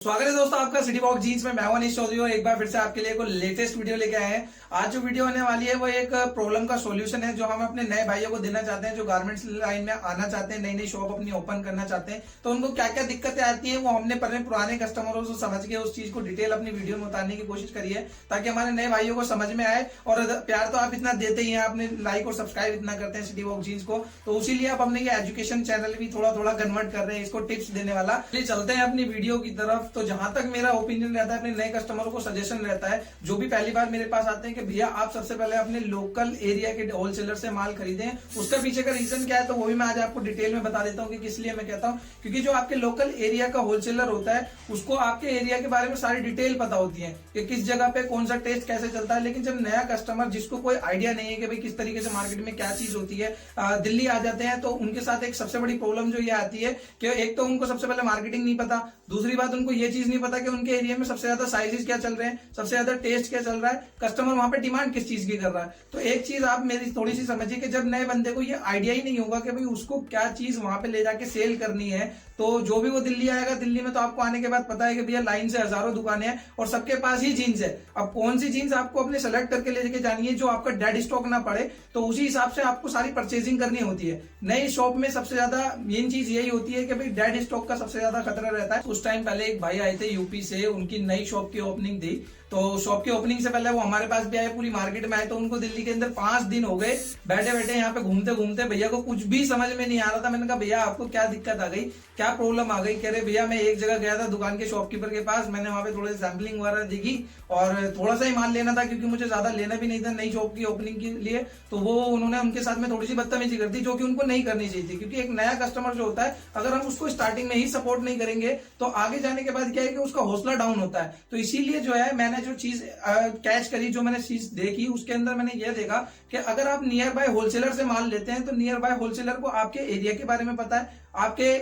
स्वागत है दोस्तों आपका सिटी वॉक जीन्स में। मैं हूं अनीश चौधरी और एक बार फिर से आपके लिए कोई लेटेस्ट वीडियो लेके आए हैं। आज जो वीडियो होने वाली है वो एक प्रॉब्लम का सॉल्यूशन है जो हम अपने नए भाइयों को देना चाहते हैं, जो गारमेंट्स लाइन में आना चाहते हैं, नई नई शॉप अपनी ओपन करना चाहते हैं। तो उनको क्या क्या दिक्कतें आती है वो हमने पहले पुराने कस्टमरों से समझ के उस चीज को डिटेल अपनी वीडियो में उतारने की कोशिश करी है, ताकि हमारे नए भाइयों को समझ में आए। और प्यार तो आप इतना देते ही हैं, आपने लाइक और सब्सक्राइब इतना करते हैं सिटी वॉक जीन्स को, तो उसीलिए आप अपने ये एजुकेशन चैनल भी थोड़ा थोड़ा कन्वर्ट कर रहे हैं इसको टिप्स देने वाला। चलते हैं अपनी वीडियो की तरफ। तो जहां तक मेरा ओपिनियन रहता है, अपने नए कस्टमरों को सजेशन रहता है जो भी पहली बार मेरे पास आते हैं, कि भैया आप सबसे पहले अपने लोकल एरिया के होलसेलर से माल खरीदें। उसके पीछे का रीजन क्या है तो वो भी मैं आज आपको डिटेल में बता देता हूँ कि किस लिए मैं कहता हूँ। क्योंकि जो आपके लोकल एरिया का होलसेलर होता है उसको आपके एरिया के बारे में सारी डिटेल पता होती है कि किस जगह पे कौन सा टेस्ट कैसे चलता है। लेकिन जब नया कस्टमर जिसको कोई आइडिया नहीं है कि भाई किस तरीके से मार्केट में क्या चीज होती है, दिल्ली आ जाते हैं, तो उनके साथ एक सबसे बड़ी प्रॉब्लम जो ये आती है कि एक तो उनको सबसे पहले मार्केटिंग नहीं पता, दूसरी बात उनको ये चीज नहीं पता कि उनके एरिया में सबसे ज्यादा साइजेस क्या चल रहे हैं, सबसे ज्यादा टेस्ट क्या चल रहा है, कस्टमर वहां पे डिमांड किस चीज की कर रहा है। तो एक चीज आप मेरी थोड़ी सी समझिए कि जब नए बंदे को ये आइडिया ही नहीं होगा कि भाई उसको क्या चीज वहां पे ले जाके सेल करनी है, तो जो भी वो दिल्ली आएगा, दिल्ली में तो आपको आने के बाद पता है कि भैया लाइन से हजारों दुकानें हैं और सबके पास ही जीन्स है। अब कौन सी जीन्स आपको अपने सेलेक्ट करके लेके जानी है जो आपका डेड स्टॉक ना पड़े, तो उसी हिसाब से आपको सारी परचेजिंग करनी होती है। नई शॉप में सबसे ज्यादा मेन चीज यही होती है कि भाई डेड स्टॉक का सबसे ज्यादा खतरा रहता है। उस टाइम पहले एक भाई आए थे यूपी से, उनकी नई शॉप की ओपनिंग थी। तो शॉप की ओपनिंग से पहले वो हमारे पास भी आए, पूरी मार्केट में आए। तो उनको दिल्ली के अंदर 5 दिन हो गए बैठे बैठे यहाँ पे घूमते घूमते, भैया को कुछ भी समझ में नहीं आ रहा था। मैंने कहा भैया आपको क्या दिक्कत आ गई, क्या प्रॉब्लम आ गई? कह रहे भैया मैं एक जगह गया था दुकान के शॉपकीपर के पास, मैंने वहां पे थोड़े सैम्पलिंग वगैरह देखी और थोड़ा सा ही माल लेना था क्योंकि मुझे ज्यादा लेना भी नहीं था नई शॉप की ओपनिंग के लिए। तो वो उन्होंने उनके साथ में थोड़ी सी बदतमीजी कर दी जो कि उनको नहीं करनी चाहिए थी। क्योंकि एक नया कस्टमर जो होता है, अगर हम उसको स्टार्टिंग में ही सपोर्ट नहीं करेंगे तो आगे जाने के बाद क्या है कि उसका हौसला डाउन होता है। तो इसीलिए जो है मैंने जो चीज कैच करी, जो मैंने चीज देखी, उसके अंदर मैंने ये देखा कि अगर आप नियर बाय होलसेलर से माल लेते हैं तो नियर बाय होलसेलर को आपके एरिया के बारे में पता है, आपके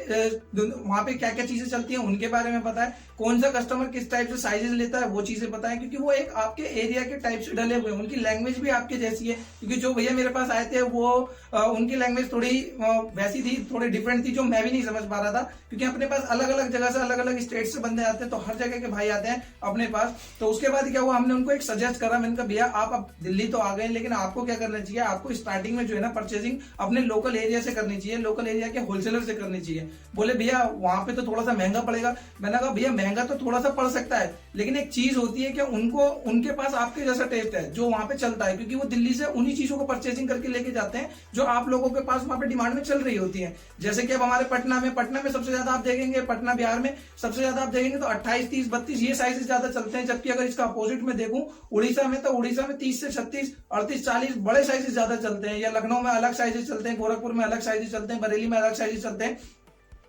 वहां पे क्या क्या चीजें चलती हैं उनके बारे में पता है, कौन सा कस्टमर किस टाइप से साइजेस लेता है वो चीजें पता है। क्योंकि वो एक आपके एरिया के टाइप से डले हुए हैं, उनकी लैंग्वेज भी आपके जैसी है। क्योंकि जो भैया मेरे पास आए थे वो उनकी लैंग्वेज थोड़ी वैसी थी, थोड़ी डिफरेंट थी, जो मैं भी नहीं समझ पा रहा था। क्योंकि अपने पास अलग अलग जगह से, अलग अलग स्टेट से बंदे आते हैं, तो हर जगह के भाई आते हैं अपने पास। तो उसके बाद क्या हुआ, हमने उनको एक सजेस्ट करा। मैंने कहा भैया आप अब दिल्ली तो आ गए, लेकिन आपको क्या करना चाहिए, आपको स्टार्टिंग में जो है ना परचेजिंग अपने लोकल एरिया से करनी चाहिए, लोकल एरिया के होलसेलर से करनी चाहिए। बोले भैया वहां पे तो थोड़ा सा महंगा पड़ेगा। मैंने कहा भैया महंगा तो थोड़ा सा पड़ सकता है, लेकिन एक चीज होती है कि उनको उनके पास आपके जैसा टेस्ट है जो वहां पे चलता है। क्योंकि वो दिल्ली से उन्हीं चीजों को परचेजिंग करके लेके जाते हैं जो आप लोगों के पास वहां पे डिमांड में चल रही होती है। जैसे कि अब हमारे पटना में सबसे ज्यादा आप देखेंगे, पटना बिहार में सबसे ज्यादा आप देखेंगे तो 28, 30, 32 ये साइजेस ज्यादा चलते हैं। जबकि अगर इसका अपोजिट में देखूं उड़ीसा में, तो उड़ीसा में 30 से 36, 38, 40 बड़े साइजेस ज्यादा चलते हैं। या लखनऊ में अलग साइजेस चलते हैं, गोरखपुर में अलग साइजेस चलते हैं, बरेली में अलग साइजेस चलते हैं।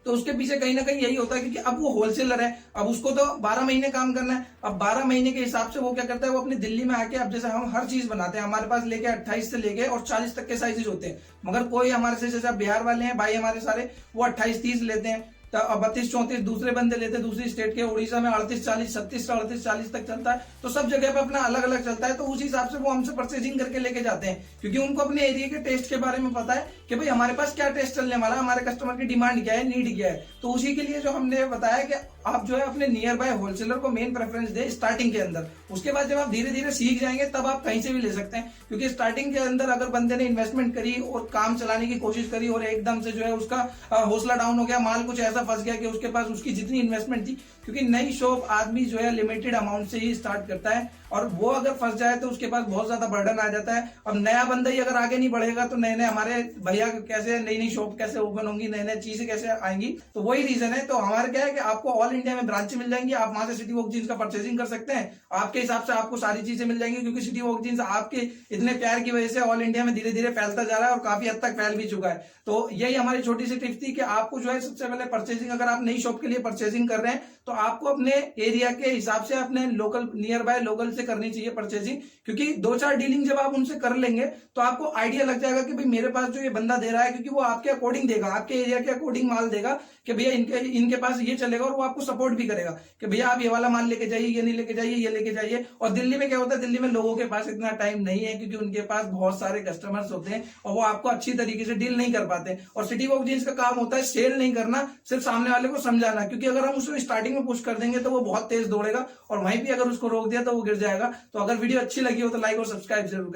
तो उसके पीछे कहीं ना कहीं यही होता है क्योंकि अब वो होलसेलर है, अब उसको तो 12 महीने काम करना है। अब 12 महीने के हिसाब से वो क्या करता है, वो अपनी दिल्ली में आके, अब जैसे हम हर चीज बनाते हैं, हमारे पास लेके 28 से लेके और 40 तक के साइजेस होते हैं। मगर कोई हमारे से, जैसे बिहार वाले हैं भाई हमारे सारे, वो 28, 30 लेते हैं, 32, 34 दूसरे बंदे लेते हैं दूसरी स्टेट के। उड़ीसा में 38, 40, 36 से 38, 40 तक चलता है। तो सब जगह पे अपना अलग अलग चलता है। तो उस हिसाब से वो हमसे परचेजिंग करके लेके जाते हैं, क्योंकि उनको अपने एरिया के टेस्ट के बारे में पता है कि भाई हमारे पास क्या टेस्ट चलने वाला है, हमारे कस्टमर की डिमांड क्या है, नीड क्या है। तो उसी के लिए जो हमने बताया कि आप जो है अपने नियर बाय होलसेलर को मेन प्रेफरेंस दे स्टार्टिंग के अंदर। उसके बाद जब आप धीरे धीरे सीख जाएंगे तब आप कहीं से भी ले सकते हैं। क्योंकि स्टार्टिंग के अंदर अगर बंदे ने इन्वेस्टमेंट करी और काम चलाने की कोशिश करी और एकदम से जो है उसका हौसला डाउन हो गया, माल कुछ ऐसा फंस गया कि उसके पास उसकी जितनी इन्वेस्टमेंट थी, क्योंकि नई शॉप आदमी जो है लिमिटेड अमाउंट से ही स्टार्ट करता है, और वो अगर फंस जाए तो उसके पास बहुत ज्यादा बर्डन आ जाता है। अब नया बंदा ही अगर आगे नहीं बढ़ेगा तो नए नए हमारे भैया कैसे नई नई शॉप कैसे ओपन होंगी, नई नई चीजें कैसे आएंगी। तो वही रीजन है। तो हमारे क्या है कि आपको ऑल इंडिया में ब्रांच मिल जाएंगी, आप वहां से सिटी वॉक जीन्स का परचेजिंग कर सकते हैं। आपके हिसाब से आपको सारी चीजें मिल जाएंगी, क्योंकि सिटी वॉक जीन्स आपके इतने प्यार की वजह से ऑल इंडिया में धीरे धीरे फैलता जा रहा है और काफी हद तक फैल भी चुका है। तो यही हमारी छोटी सी टिप्स थी कि आपको जो है सबसे पहले परचेजिंग, अगर आप नई शॉप के लिए परचेजिंग कर रहे हैं तो आपको अपने एरिया के हिसाब से अपने लोकल नियर बाय लोकल से करनी चाहिए परचेजिंग। क्योंकि 2-4 डीलिंग जब आप उनसे कर लेंगे तो आपको आइडिया लग जाएगा कि भाई मेरे पास जो ये बंदा दे रहा है, क्योंकि वो आपके अकॉर्डिंग देगा, आपके एरिया के अकॉर्डिंग माल देगा कि भैया इनके पास ये चलेगा, और वो आपको सपोर्ट भी करेगा कि भैया आप ये वाला माल लेके जाइए, ये नहीं लेके जाइए, ये लेके जाइए। और दिल्ली में क्या होता है, दिल्ली में लोगों के पास इतना टाइम नहीं है, क्योंकि उनके पास बहुत सारे कस्टमर्स होते हैं और वो आपको अच्छी तरीके से डील नहीं कर पाते। और सिटी वॉक जीन्स का काम होता है सेल नहीं करना, सिर्फ सामने वाले को समझाना। क्योंकि अगर हम उसको स्टार्टिंग में पुश कर देंगे तो वो बहुत तेज दौड़ेगा, और वहीं भी अगर उसको रोक दिया तो वो गिर जाएगा। तो अगर वीडियो अच्छी लगी हो तो लाइक और सब्सक्राइब जरूर करें।